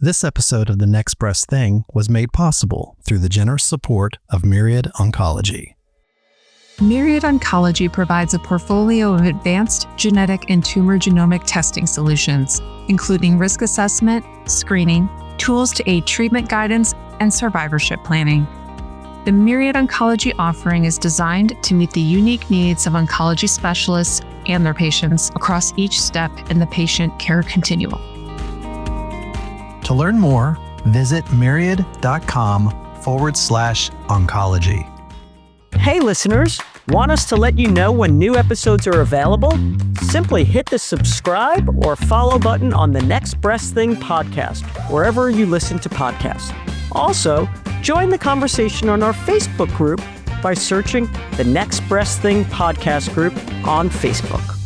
This episode of The Next Breast Thing was made possible through the generous support of Myriad Oncology. Myriad Oncology provides a portfolio of advanced genetic and tumor genomic testing solutions, including risk assessment, screening, tools to aid treatment guidance, and survivorship planning. The Myriad Oncology offering is designed to meet the unique needs of oncology specialists and their patients across each step in the patient care continuum. To learn more, visit myriad.com/oncology. Hey listeners, want us to let you know when new episodes are available? Simply hit the subscribe or follow button on the Next Breast Thing podcast, wherever you listen to podcasts. Also, join the conversation on our Facebook group by searching the Next Breast Thing podcast group on Facebook.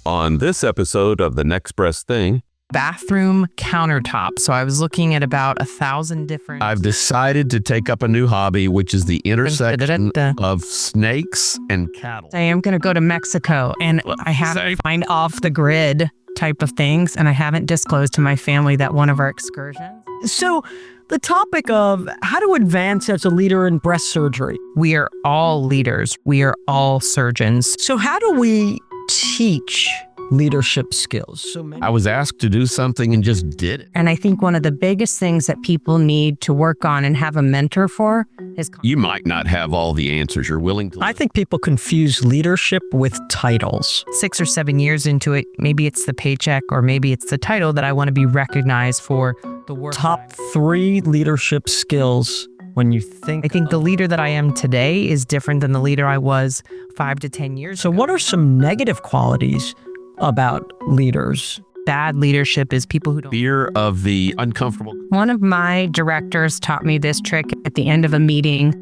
On this episode of The Next Breast Thing, bathroom countertop. So I was looking at about 1,000 different... I've decided to take up a new hobby, which is the intersection of snakes and cattle. I am going to go to Mexico, and I have to find off the grid type of things, and I haven't disclosed to my family that one of our excursions. So, the topic of how to advance as a leader in breast surgery. We are all leaders. We are all surgeons. So how do we teach leadership skills? I was asked to do something and just did it. And I think one of the biggest things that people need to work on and have a mentor for is... You might not have all the answers you're willing to. I think people confuse leadership with titles. 6 or 7 years into it, maybe it's the paycheck or maybe it's the title that I want to be recognized for the work. Top 3 leadership skills when you think... I think the leader that I am today is different than the leader I was 5 to 10 years ago. So what are some negative qualities about leaders? Bad leadership is people who don't... Fear of the uncomfortable. One of my directors taught me this trick at the end of a meeting.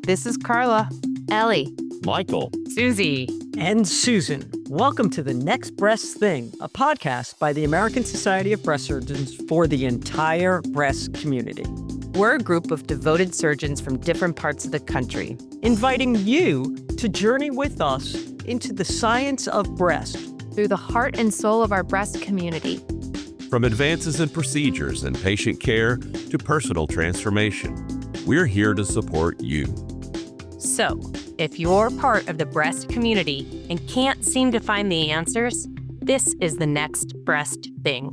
This is Carla, Ellie, Michael, Susie, and Susan. Welcome to The Next Breast Thing, a podcast by the American Society of Breast Surgeons for the entire breast community. we're a group of devoted surgeons from different parts of the country, inviting you to journey with us into the science of breast through the heart and soul of our breast community. From advances in procedures and patient care to personal transformation, we're here to support you. So, if you're part of the breast community and can't seem to find the answers, this is the next breast thing.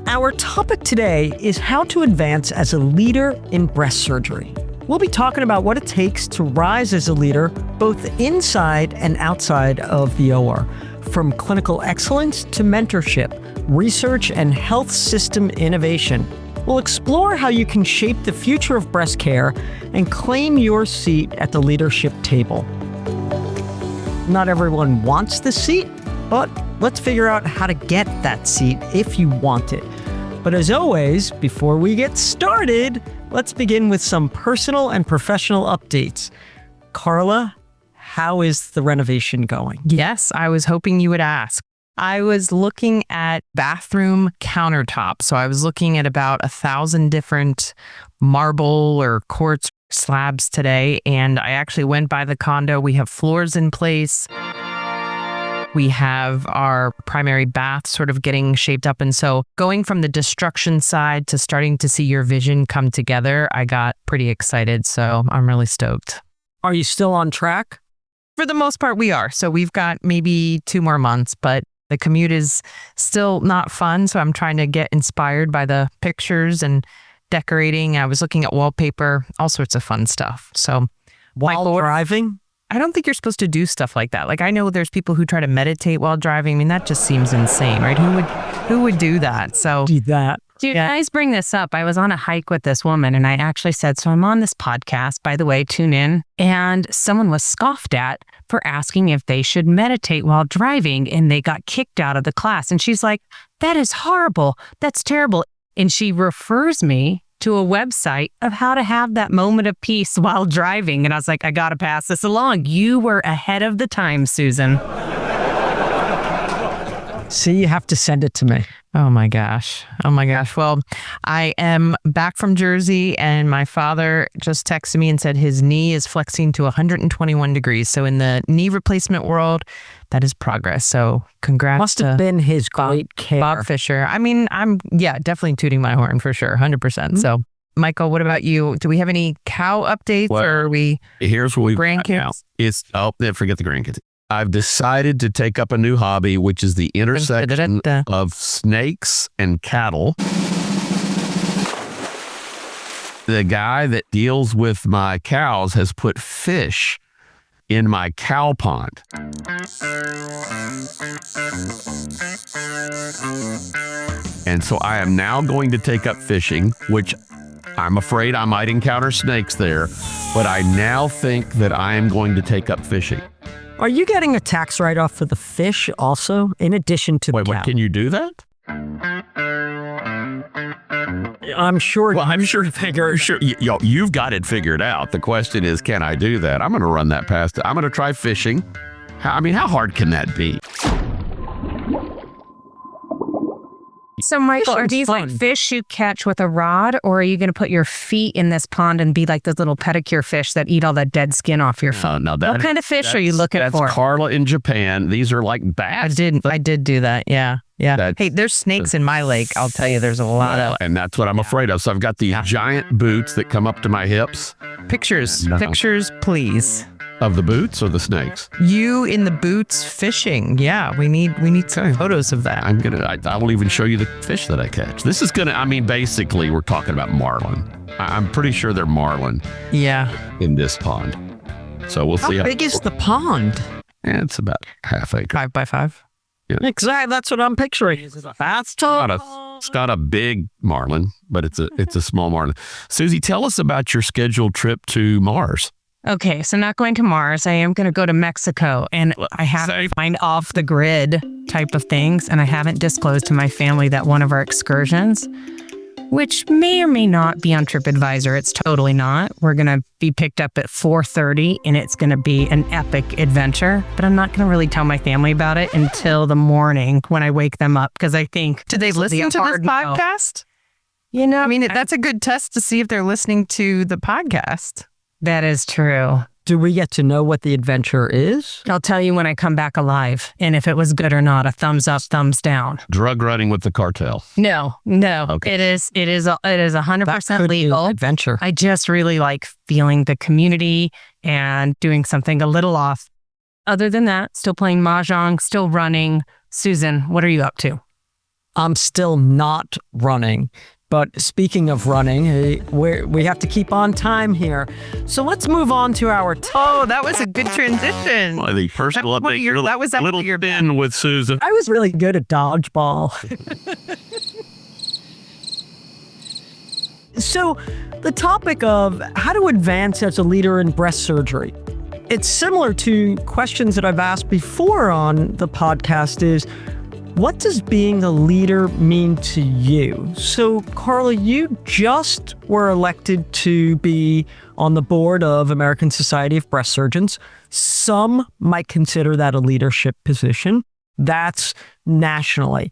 Our topic today is how to advance as a leader in breast surgery. We'll be talking about what it takes to rise as a leader, both inside and outside of the OR, from clinical excellence to mentorship, research, and health system innovation. We'll explore how you can shape the future of breast care and claim your seat at the leadership table. Not everyone wants the seat, but let's figure out how to get that seat if you want it. But as always, before we get started, let's begin with some personal and professional updates. Carla, how is the renovation going? Yes, I was hoping you would ask. I was looking at bathroom countertops. So I was looking at about 1,000 different marble or quartz slabs today. And I actually went by the condo. We have floors in place. We have our primary bath sort of getting shaped up. And so going from the destruction side to starting to see your vision come together, I got pretty excited. So I'm really stoked. Are you still on track? For the most part, we are. So we've got maybe 2 more months, but the commute is still not fun. So I'm trying to get inspired by the pictures and decorating. I was looking at wallpaper, all sorts of fun stuff. So while driving? I don't think you're supposed to do stuff like that. Like, I know there's people who try to meditate while driving. I mean, that just seems insane, right? Who would do that? So do that. Dude, guys bring this up. I was on a hike with this woman and I actually said, so I'm on this podcast, by the way, tune in. And someone was scoffed at for asking if they should meditate while driving and they got kicked out of the class. And she's like, that is horrible. That's terrible. And she refers me to a website of how to have that moment of peace while driving. And I was like, I got to pass this along. You were ahead of the time, Susan. See, you have to send it to me. Oh my gosh. Oh my gosh. Well, I am back from Jersey and my father just texted me and said his knee is flexing to 121 degrees. So in the knee replacement world, that is progress. So congrats. Must have been his Bob, great care. Bob Fisher. I mean, I'm definitely tooting my horn for sure. 100%. Mm-hmm. So Michael, what about you? Do we have any cow updates or are we Here's what we've got now. grandkids? Forget the grandkids. I've decided to take up a new hobby, which is the intersection of snakes and cattle. The guy that deals with my cows has put fish in my cow pond. And so I am now going to take up fishing, which I'm afraid I might encounter snakes there, but I now think that I am going to take up fishing. Are you getting a tax write-off for the fish also, in addition to the cow? Can you do that? I'm sure. Well, I'm sure you've got it figured out. The question is, can I do that? I'm going to run that past. I'm going to try fishing. How hard can that be? So, Michael, are these like fish you catch with a rod, or are you going to put your feet in this pond and be like those little pedicure fish that eat all that dead skin off your feet? No, what kind of fish are you looking for? That's Carla in Japan. These are like bass. I did do that. Yeah. Hey, there's snakes in my lake. I'll tell you, there's a lot of. And that's what I'm afraid of. So I've got these giant boots that come up to my hips. Pictures, please. Of the boots or the snakes? You in the boots fishing. Yeah, we need some photos of that. I will even show you the fish that I catch. This is basically we're talking about marlin. I'm pretty sure they're marlin. Yeah. In this pond. So we'll see. How big is the pond? It's about half acre. 5 by 5. Yeah. Exactly. That's what I'm picturing. Is it a bathtub? It's not a big marlin, but it's a small marlin. Susie, tell us about your scheduled trip to Mars. Okay, so not going to Mars. I am going to go to Mexico, and I have to find off the grid type of things, and I haven't disclosed to my family that one of our excursions, which may or may not be on TripAdvisor. It's totally not. We're going to be picked up at 4:30, and it's going to be an epic adventure, but I'm not going to really tell my family about it until the morning when I wake them up, because I think... Do they listen to this podcast? You know, I mean, that's a good test to see if they're listening to the podcast. That is true. Do we get to know what the adventure is? I'll tell you when I come back alive, and if it was good or not. A thumbs up, thumbs down. Drug running with the cartel? No. Okay. It is 100% legal. Adventure. I just really like feeling the community and doing something a little off. Other than that, still playing mahjong, still running. Susan, what are you up to? I'm still not running. But speaking of running, we have to keep on time here. So let's move on to our... Oh, that was a good transition. Well, the personal update. That was little spin with Susan. I was really good at dodgeball. So the topic of how to advance as a leader in breast surgery. It's similar to questions that I've asked before on the podcast is, what does being a leader mean to you? So, Carla, you just were elected to be on the board of American Society of Breast Surgeons. Some might consider that a leadership position. That's nationally.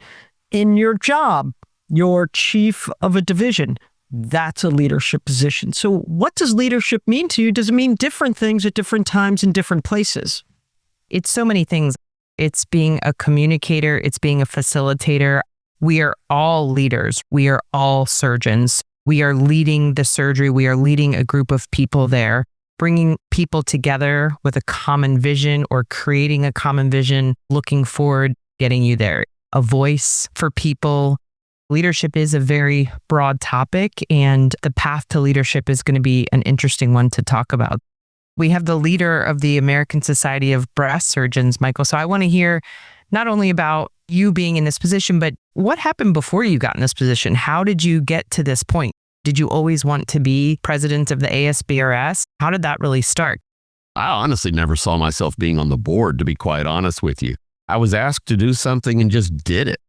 In your job, you're chief of a division. That's a leadership position. So what does leadership mean to you? Does it mean different things at different times in different places? It's so many things. It's being a communicator. It's being a facilitator. We are all leaders. We are all surgeons. We are leading the surgery. We are leading a group of people there, bringing people together with a common vision or creating a common vision, looking forward, getting you there. A voice for people. Leadership is a very broad topic, and the path to leadership is going to be an interesting one to talk about. We have the leader of the American Society of Breast Surgeons, Michael. So I want to hear not only about you being in this position, but what happened before you got in this position? How did you get to this point? Did you always want to be president of the ASBRS? How did that really start? I honestly never saw myself being on the board, to be quite honest with you. I was asked to do something and just did it.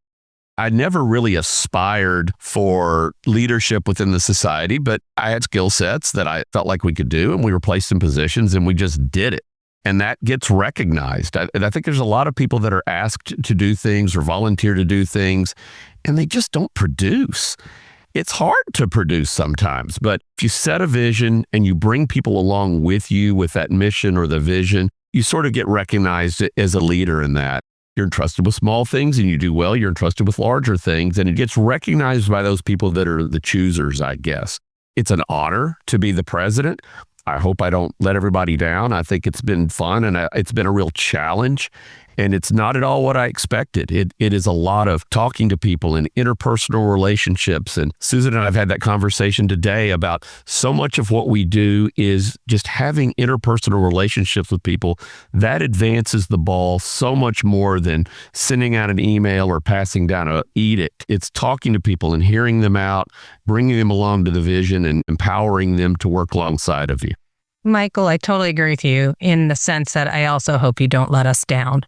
I never really aspired for leadership within the society, but I had skill sets that I felt like we could do, and we were placed in positions and we just did it. And that gets recognized. And I think there's a lot of people that are asked to do things or volunteer to do things, and they just don't produce. It's hard to produce sometimes, but if you set a vision and you bring people along with you with that mission or the vision, you sort of get recognized as a leader in that. You're entrusted with small things and you do well. You're entrusted with larger things, and it gets recognized by those people that are the choosers, I guess. It's an honor to be the president. I hope I don't let everybody down. I think it's been fun and it's been a real challenge. And it's not at all what I expected. It is a lot of talking to people and interpersonal relationships. And Susan and I have had that conversation today about so much of what we do is just having interpersonal relationships with people. That advances the ball so much more than sending out an email or passing down an edict. It's talking to people and hearing them out, bringing them along to the vision and empowering them to work alongside of you. Michael, I totally agree with you in the sense that I also hope you don't let us down.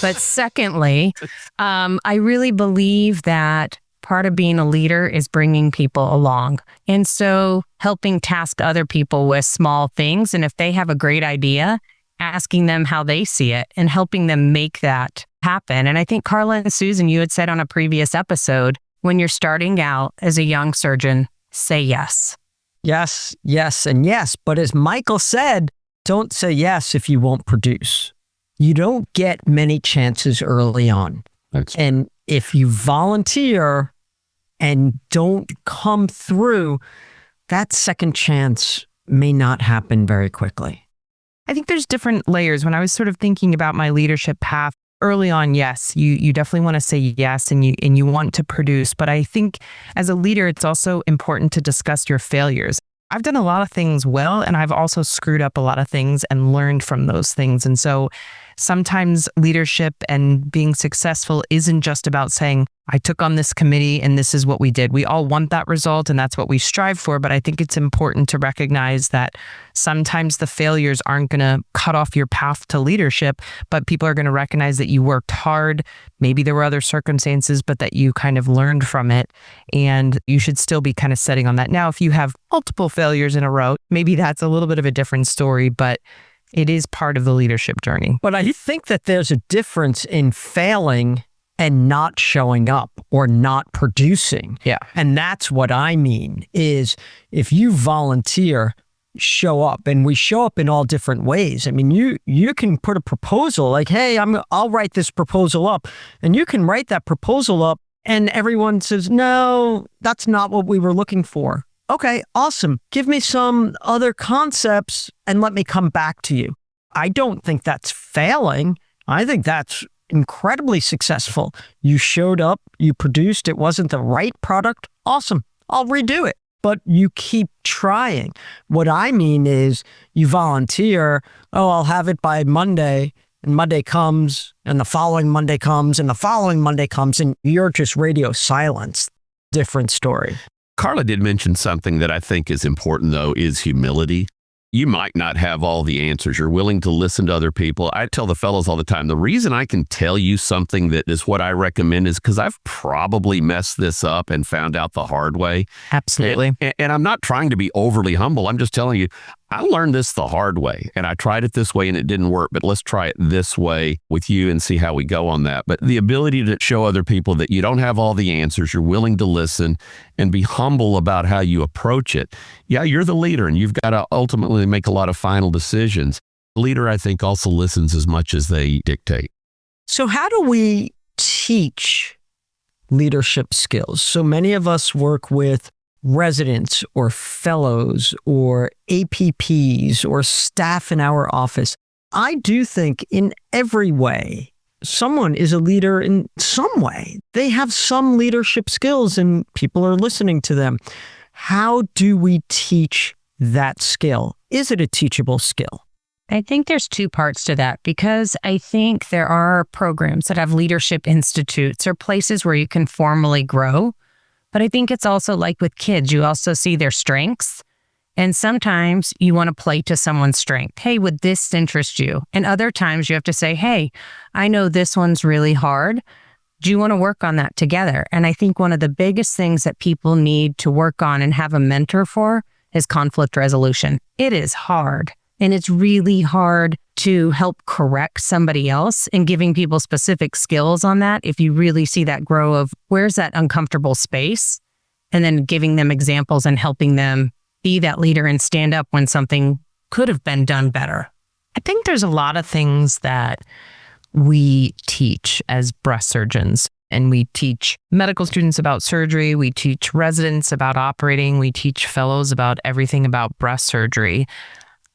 But secondly, I really believe that part of being a leader is bringing people along. And so helping task other people with small things. And if they have a great idea, asking them how they see it and helping them make that happen. And I think Carla and Susan, you had said on a previous episode, when you're starting out as a young surgeon, say yes. Yes, yes, and yes. But as Michael said, don't say yes if you won't produce. You don't get many chances early on. And if you volunteer and don't come through, that second chance may not happen very quickly. I think there's different layers. When I was sort of thinking about my leadership path early on, yes, you definitely want to say yes and you want to produce. But I think as a leader, it's also important to discuss your failures. I've done a lot of things well, and I've also screwed up a lot of things and learned from those things. And so sometimes leadership and being successful isn't just about saying, I took on this committee and this is what we did. We all want that result and that's what we strive for. But I think it's important to recognize that sometimes the failures aren't going to cut off your path to leadership, but people are going to recognize that you worked hard. Maybe there were other circumstances, but that you kind of learned from it. And you should still be kind of setting on that. Now, if you have multiple failures in a row, maybe that's a little bit of a different story, but it is part of the leadership journey. But I think that there's a difference in failing and not showing up or not producing. Yeah. And that's what I mean is if you volunteer, show up. And we show up in all different ways. I mean, you can put a proposal like, hey, I'll write this proposal up. And you can write that proposal up and everyone says, no, that's not what we were looking for. Okay, awesome. Give me some other concepts and let me come back to you. I don't think that's failing. I think that's incredibly successful. You showed up, you produced, it wasn't the right product. Awesome. I'll redo it. But you keep trying. What I mean is you volunteer, I'll have it by Monday, and Monday comes, and the following Monday comes, and the following Monday comes, and you're just radio silence. Different story. Carla did mention something that I think is important, though, is humility. You might not have all the answers. You're willing to listen to other people. I tell the fellows all the time, the reason I can tell you something that is what I recommend is because I've probably messed this up and found out the hard way. Absolutely. And I'm not trying to be overly humble. I'm just telling you, I learned this the hard way and I tried it this way and it didn't work, but let's try it this way with you and see how we go on that. But the ability to show other people that you don't have all the answers, you're willing to listen and be humble about how you approach it. Yeah, you're the leader and you've got to ultimately make a lot of final decisions. The leader, I think, also listens as much as they dictate. So how do we teach leadership skills? So many of us work with residents or fellows or APPs or staff in our office. I do think in every way, someone is a leader in some way. They have some leadership skills and people are listening to them. How do we teach that skill? Is it a teachable skill? I think there's two parts to that because I think there are programs that have leadership institutes or places where you can formally grow. But I think it's also like with kids, you also see their strengths. And sometimes you want to play to someone's strength. Hey, would this interest you? And other times you have to say, hey, I know this one's really hard. Do you want to work on that together? And I think one of the biggest things that people need to work on and have a mentor for is conflict resolution. It is hard. And it's really hard to help correct somebody else and giving people specific skills on that. If you really see that grow of where's that uncomfortable space, and then giving them examples and helping them be that leader and stand up when something could have been done better. I think there's a lot of things that we teach as breast surgeons. And we teach medical students about surgery. We teach residents about operating. We teach fellows about everything about breast surgery.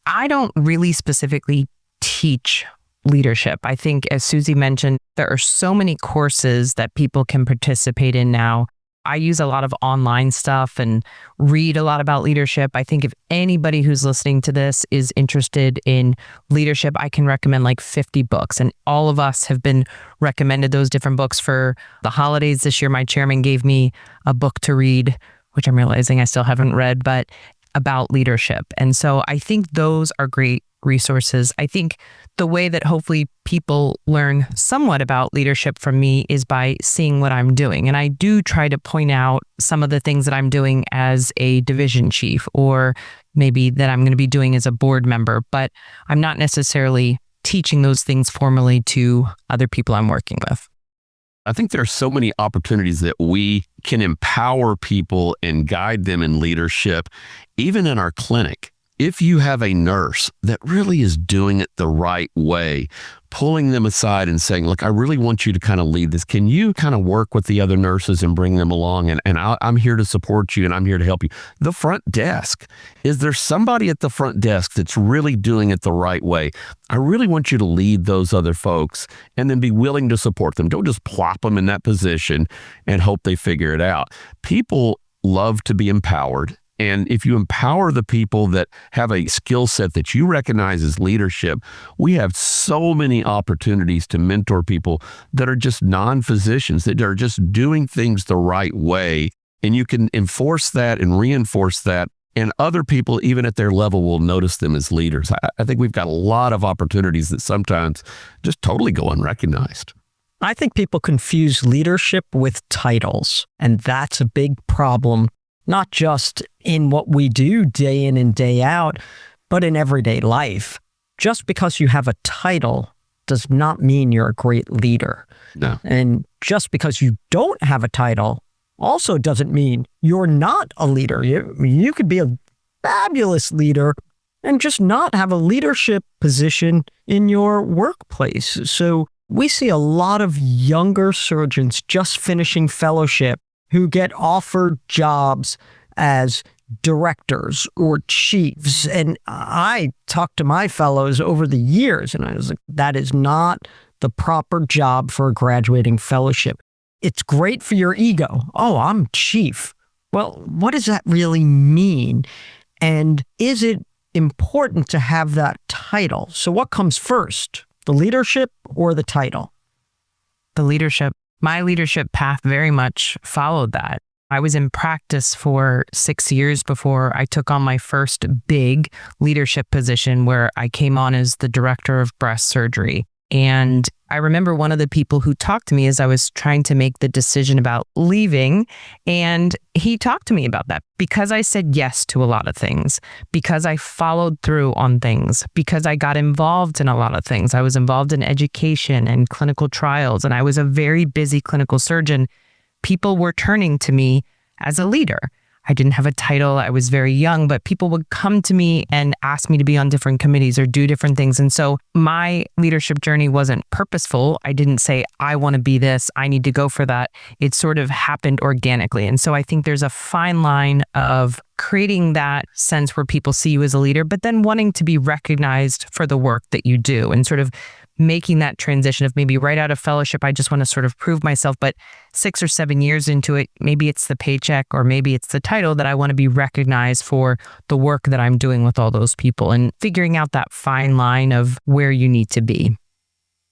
I don't really specifically teach leadership. I think, as Susie mentioned, there are so many courses that people can participate in now. I use a lot of online stuff and read a lot about leadership. I think if anybody who's listening to this is interested in leadership, I can recommend like 50 books. And all of us have been recommended those different books for the holidays this year. My chairman gave me a book to read, which I'm realizing I still haven't read, but about leadership. And so I think those are great resources. I think the way that hopefully people learn somewhat about leadership from me is by seeing what I'm doing. And I do try to point out some of the things that I'm doing as a division chief, or maybe that I'm going to be doing as a board member, but I'm not necessarily teaching those things formally to other people I'm working with. I think there are so many opportunities that we can empower people and guide them in leadership, even in our clinic. If you have a nurse that really is doing it the right way, pulling them aside and saying, look, I really want you to kind of lead this. Can you kind of work with the other nurses and bring them along? And I'm here to support you and I'm here to help you. The front desk, is there somebody at the front desk that's really doing it the right way? I really want you to lead those other folks and then be willing to support them. Don't just plop them in that position and hope they figure it out. People love to be empowered. And if you empower the people that have a skill set that you recognize as leadership, we have so many opportunities to mentor people that are just non-physicians, that are just doing things the right way. And you can enforce that and reinforce that. And other people, even at their level, will notice them as leaders. I think we've got a lot of opportunities that sometimes just totally go unrecognized. I think people confuse leadership with titles, and that's a big problem. Not just in what we do day in and day out, but in everyday life. Just because you have a title does not mean you're a great leader. No. And just because you don't have a title also doesn't mean you're not a leader. You could be a fabulous leader and just not have a leadership position in your workplace. So we see a lot of younger surgeons just finishing fellowship who get offered jobs as directors or chiefs. And I talked to my fellows over the years, and I was like, that is not the proper job for a graduating fellowship. It's great for your ego. Oh, I'm chief. Well, what does that really mean? And is it important to have that title? So what comes first, the leadership or the title? The leadership. My leadership path very much followed that. I was in practice for 6 years before I took on my first big leadership position, where I came on as the director of breast surgery. And I remember one of the people who talked to me as I was trying to make the decision about leaving, and he talked to me about that because I said yes to a lot of things, because I followed through on things, because I got involved in a lot of things. I was involved in education and clinical trials, and I was a very busy clinical surgeon. People were turning to me as a leader. I didn't have a title. I was very young, but people would come to me and ask me to be on different committees or do different things. And so my leadership journey wasn't purposeful. I didn't say, I want to be this, I need to go for that. It sort of happened organically. And so I think there's a fine line of creating that sense where people see you as a leader, but then wanting to be recognized for the work that you do, and sort of making that transition of maybe right out of fellowship, I just want to sort of prove myself, but 6 or 7 years into it, maybe it's the paycheck or maybe it's the title that I want to be recognized for the work that I'm doing with all those people, and figuring out that fine line of where you need to be.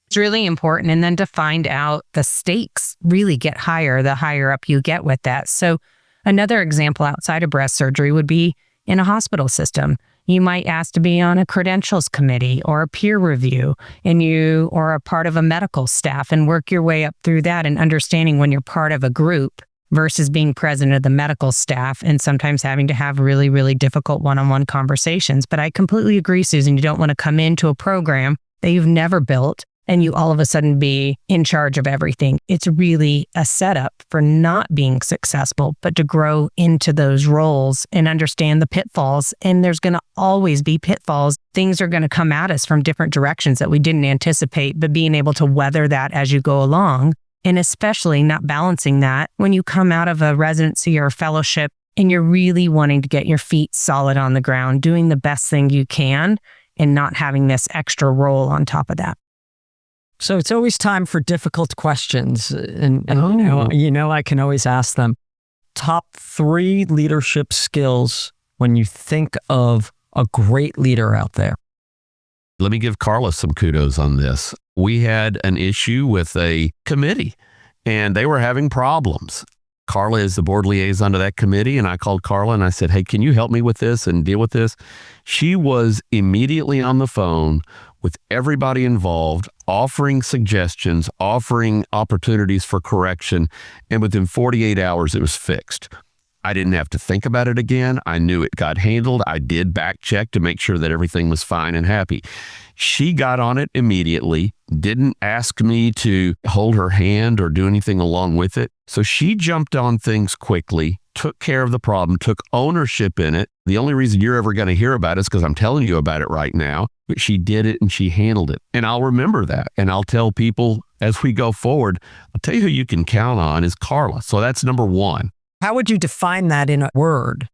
It's really important. And then to find out the stakes really get higher the higher up you get with that. So another example outside of breast surgery would be in a hospital system. You might ask to be on a credentials committee or a peer review, and you are a part of a medical staff, and work your way up through that, and understanding when you're part of a group versus being president of the medical staff and sometimes having to have really, really difficult one-on-one conversations. But I completely agree, Susan. You don't want to come into a program that you've never built and you all of a sudden be in charge of everything. It's really a setup for not being successful, but to grow into those roles and understand the pitfalls. And there's going to always be pitfalls. Things are going to come at us from different directions that we didn't anticipate, but being able to weather that as you go along, and especially not balancing that when you come out of a residency or a fellowship and you're really wanting to get your feet solid on the ground, doing the best thing you can and not having this extra role on top of that. So it's always time for difficult questions. And I can always ask them. Top 3 leadership skills when you think of a great leader out there. Let me give Carla some kudos on this. We had an issue with a committee and they were having problems. Carla is the board liaison to that committee, and I called Carla and I said, hey, can you help me with this and deal with this? She was immediately on the phone with everybody involved, offering suggestions, offering opportunities for correction, and within 48 hours, it was fixed. I didn't have to think about it again. I knew it got handled. I did back check to make sure that everything was fine and happy. She got on it immediately, didn't ask me to hold her hand or do anything along with it. So she jumped on things quickly, took care of the problem, took ownership in it. The only reason you're ever going to hear about it is because I'm telling you about it right now. But she did it and she handled it. And I'll remember that. And I'll tell people as we go forward, I'll tell you who you can count on is Carla. So that's number 1. How would you define that in a word?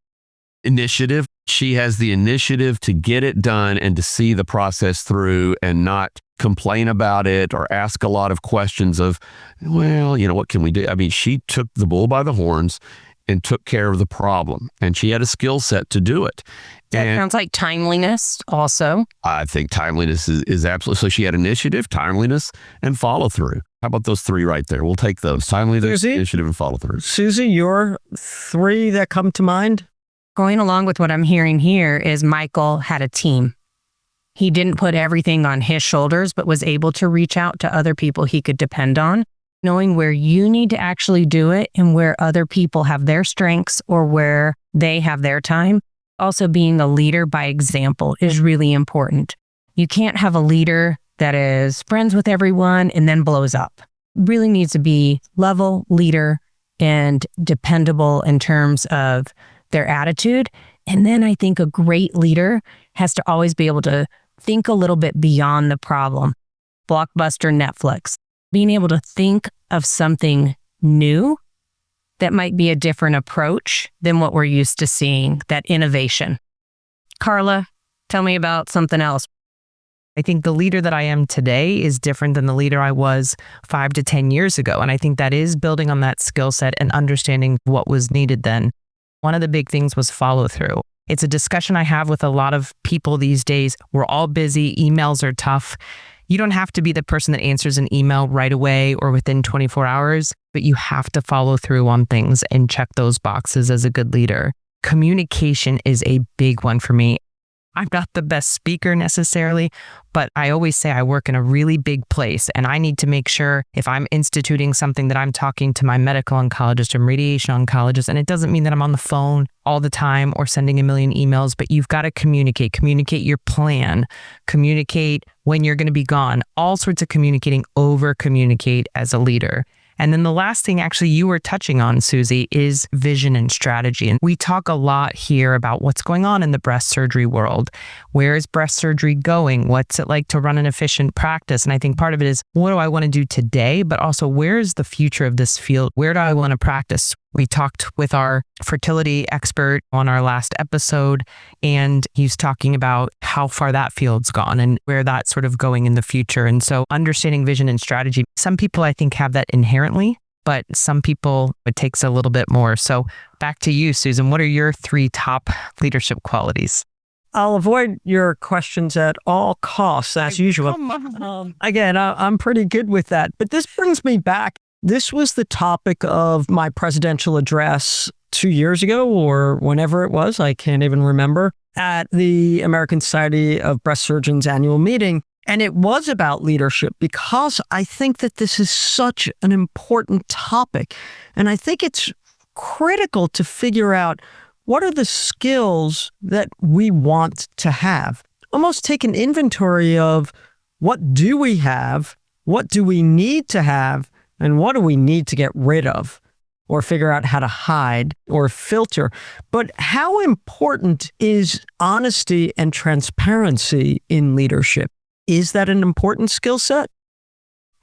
Initiative. She has the initiative to get it done and to see the process through and not complain about it or ask a lot of questions of, well, what can we do? I mean, she took the bull by the horns and took care of the problem. And she had a skill set to do it. That sounds like timeliness also. I think timeliness is absolutely. So she had initiative, timeliness, and follow through. How about those 3 right there? We'll take those. Timeliness, initiative, and follow through. Susie, your 3 that come to mind? Going along with what I'm hearing here is Michael had a team. He didn't put everything on his shoulders, but was able to reach out to other people he could depend on, knowing where you need to actually do it and where other people have their strengths or where they have their time. Also, being a leader by example is really important. You can't have a leader that is friends with everyone and then blows up. Really needs to be level leader and dependable in terms of their attitude. And then I think a great leader has to always be able to think a little bit beyond the problem. Blockbuster Netflix, being able to think of something new that might be a different approach than what we're used to seeing, that innovation. Carla, tell me about something else. I think the leader that I am today is different than the leader I was 5 to 10 years ago. And I think that is building on that skill set and understanding what was needed then. One of the big things was follow through. It's a discussion I have with a lot of people these days. We're all busy. Emails are tough. You don't have to be the person that answers an email right away or within 24 hours, but you have to follow through on things and check those boxes as a good leader. Communication is a big one for me. I'm not the best speaker necessarily, but I always say I work in a really big place and I need to make sure if I'm instituting something that I'm talking to my medical oncologist and radiation oncologist, and it doesn't mean that I'm on the phone all the time or sending a million emails, but you've got to communicate your plan, communicate when you're going to be gone, all sorts of over communicate as a leader. And then the last thing actually you were touching on, Susie, is vision and strategy. And we talk a lot here about what's going on in the breast surgery world. Where is breast surgery going? What's it like to run an efficient practice? And I think part of it is, what do I want to do today? But also, where is the future of this field? Where do I want to practice? We talked with our fertility expert on our last episode, and he's talking about how far that field's gone and where that's sort of going in the future. And so understanding vision and strategy, some people I think have that inherently, but some people it takes a little bit more. So back to you, Susan, what are your 3 top leadership qualities? I'll avoid your questions at all costs, as usual. Again, I'm pretty good with that. But this brings me back. This was the topic of my presidential address 2 years ago or whenever it was. I can't even remember, at the American Society of Breast Surgeons annual meeting. And it was about leadership because I think that this is such an important topic. And I think it's critical to figure out what are the skills that we want to have. Almost take an inventory of what do we have, what do we need to have, and what do we need to get rid of, or figure out how to hide or filter. But how important is honesty and transparency in leadership? Is that an important skill set?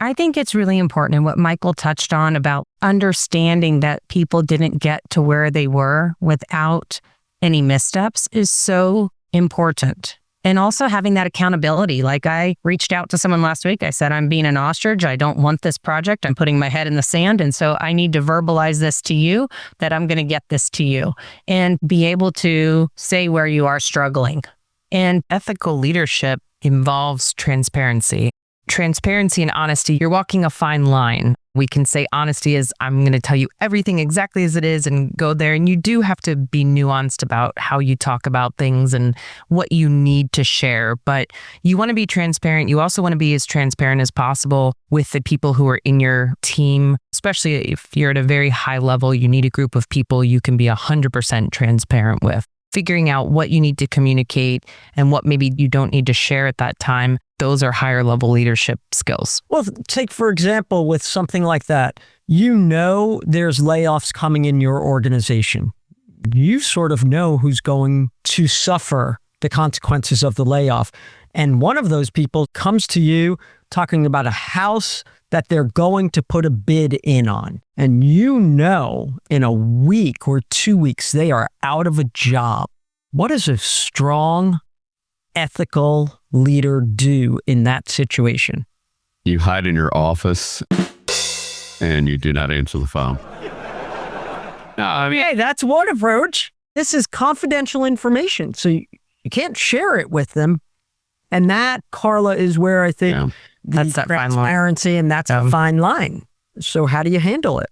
I think it's really important. And what Michael touched on about understanding that people didn't get to where they were without any missteps is so important. And also having that accountability. Like I reached out to someone last week. I said, I'm being an ostrich. I don't want this project. I'm putting my head in the sand. And so I need to verbalize this to you that I'm going to get this to you and be able to say where you are struggling. And ethical leadership involves transparency. Transparency and honesty, you're walking a fine line. We can say honesty is, I'm going to tell you everything exactly as it is and go there. And you do have to be nuanced about how you talk about things and what you need to share. But you want to be transparent. You also want to be as transparent as possible with the people who are in your team, especially if you're at a very high level, you need a group of people you can be 100% transparent with. Figuring out what you need to communicate and what maybe you don't need to share at that time. Those are higher level leadership skills. Well, take for example, with something like that, you know there's layoffs coming in your organization. You sort of know who's going to suffer the consequences of the layoff. And one of those people comes to you talking about a house that they're going to put a bid in on. And you know in a week or 2 weeks, they are out of a job. What does a strong, ethical leader do in that situation? You hide in your office and you do not answer the phone. No, I mean, Hey, that's one approach. This is confidential information, so you can't share it with them. And that, Carla, is where I think That's that fine line. transparency and that's a fine line. So how do you handle it?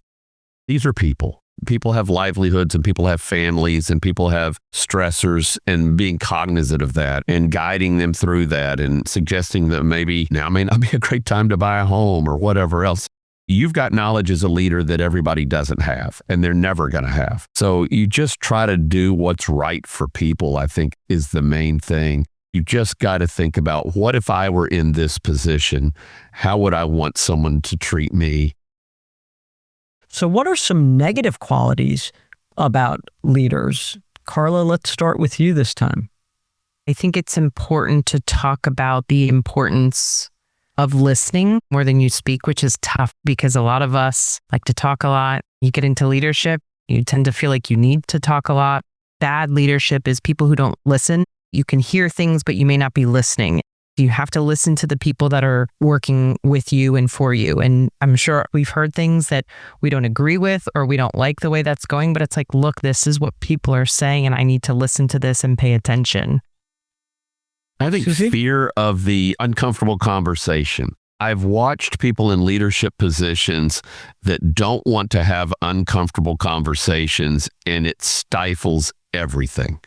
these are people. People have livelihoods and people have families and people have stressors, and being cognizant of that and guiding them through that and suggesting that maybe now may not be a great time to buy a home or whatever else. You've got knowledge as a leader that everybody doesn't have and they're never going to have. So you just try to do what's right for people, I think, is the main thing. You just got to think about, what if I were in this position? How would I want someone to treat me? So what are some negative qualities about leaders? Carla, let's start with you this time. I think it's important to talk about the importance of listening more than you speak, which is tough because a lot of us like to talk a lot. You get into leadership, you tend to feel like you need to talk a lot. Bad leadership is people who don't listen. You can hear things, but you may not be listening. You have to listen to the people that are working with you and for you. And I'm sure we've heard things that we don't agree with or we don't like the way that's going, but it's like, look, this is what people are saying and I need to listen to this and pay attention. I think fear of the uncomfortable conversation. I've watched people in leadership positions that don't want to have uncomfortable conversations, and it stifles everything.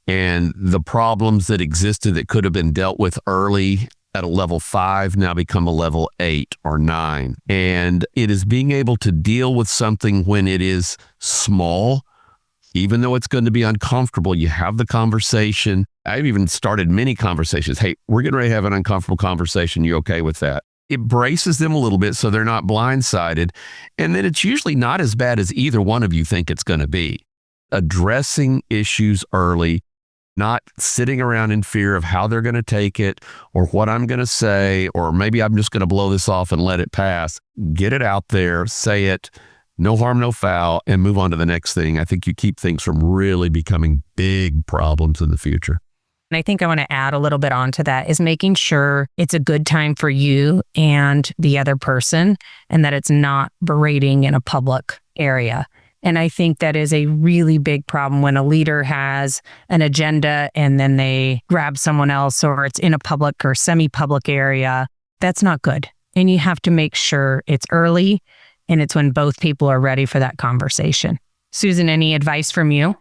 And the problems that existed that could have been dealt with early at a level 5 now become a level 8 or 9. And it is being able to deal with something when it is small, even though it's going to be uncomfortable. You have the conversation. I've even started many conversations. Hey, we're getting ready to have an uncomfortable conversation. You okay with that? It braces them a little bit so they're not blindsided. And then it's usually not as bad as either one of you think it's going to be. Addressing issues early, not sitting around in fear of how they're going to take it or what I'm going to say, or maybe I'm just going to blow this off and let it pass. Get it out there, say it, no harm, no foul, and move on to the next thing. I think you keep things from really becoming big problems in the future. And I think I want to add a little bit onto that is making sure it's a good time for you and the other person, and that it's not berating in a public area. And I think that is a really big problem when a leader has an agenda and then they grab someone else, or it's in a public or semi-public area. That's not good. And you have to make sure it's early and it's when both people are ready for that conversation. Susan, any advice from you?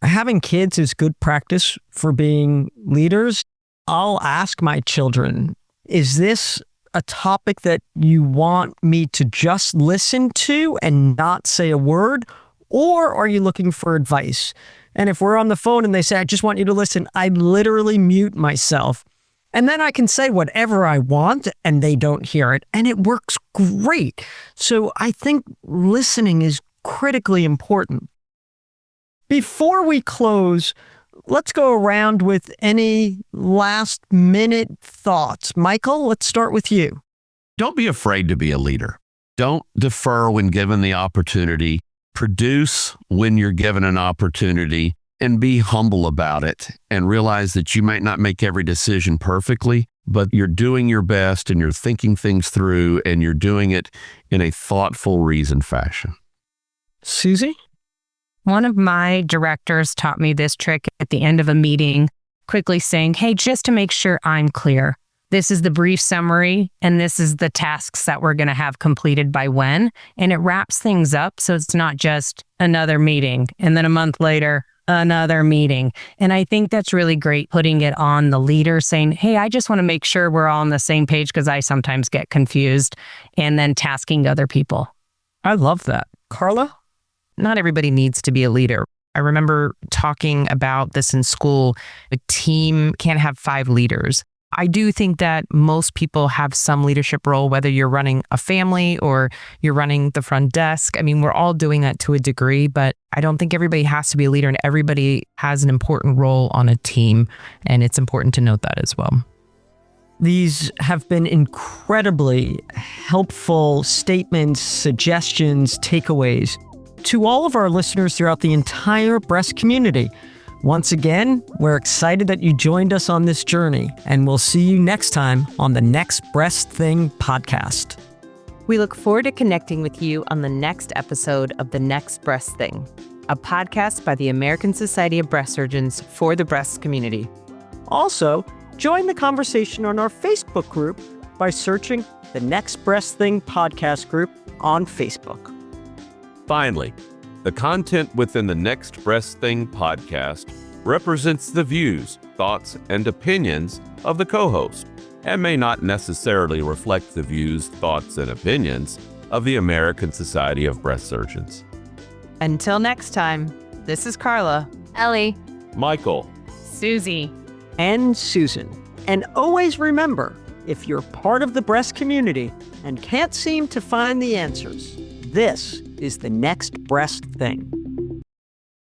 Having kids is good practice for being leaders. I'll ask my children, is this a topic that you want me to just listen to and not say a word? Or are you looking for advice? And if we're on the phone and they say, I just want you to listen, I literally mute myself. And then I can say whatever I want and they don't hear it. And it works great. So I think listening is critically important. Before we close, let's go around with any last minute thoughts. Michael, let's start with you. Don't be afraid to be a leader. Don't defer when given the opportunity. Produce when you're given an opportunity, and be humble about it and realize that you might not make every decision perfectly, but you're doing your best and you're thinking things through and you're doing it in a thoughtful, reasoned fashion. Susie? One of my directors taught me this trick at the end of a meeting, quickly saying, hey, just to make sure I'm clear, this is the brief summary and this is the tasks that we're going to have completed by when. And it wraps things up so it's not just another meeting and then a month later, another meeting. And I think that's really great, putting it on the leader saying, hey, I just want to make sure we're all on the same page because I sometimes get confused, and then tasking other people. I love that. Carla? Not everybody needs to be a leader. I remember talking about this in school. A team can't have 5 leaders. I do think that most people have some leadership role, whether you're running a family or you're running the front desk. I mean, we're all doing that to a degree, but I don't think everybody has to be a leader, and everybody has an important role on a team. And it's important to note that as well. These have been incredibly helpful statements, suggestions, takeaways to all of our listeners throughout the entire breast community. Once again, we're excited that you joined us on this journey, and we'll see you next time on the Next Breast Thing podcast. We look forward to connecting with you on the next episode of The Next Breast Thing, a podcast by the American Society of Breast Surgeons for the breast community. Also, join the conversation on our Facebook group by searching the Next Breast Thing podcast group on Facebook. Finally, the content within the Next Breast Thing podcast represents the views, thoughts, and opinions of the co-host and may not necessarily reflect the views, thoughts, and opinions of the American Society of Breast Surgeons. Until next time, this is Carla, Ellie, Michael, Susie, and Susan. And always remember, if you're part of the breast community and can't seem to find the answers, this is the Next Breast Thing.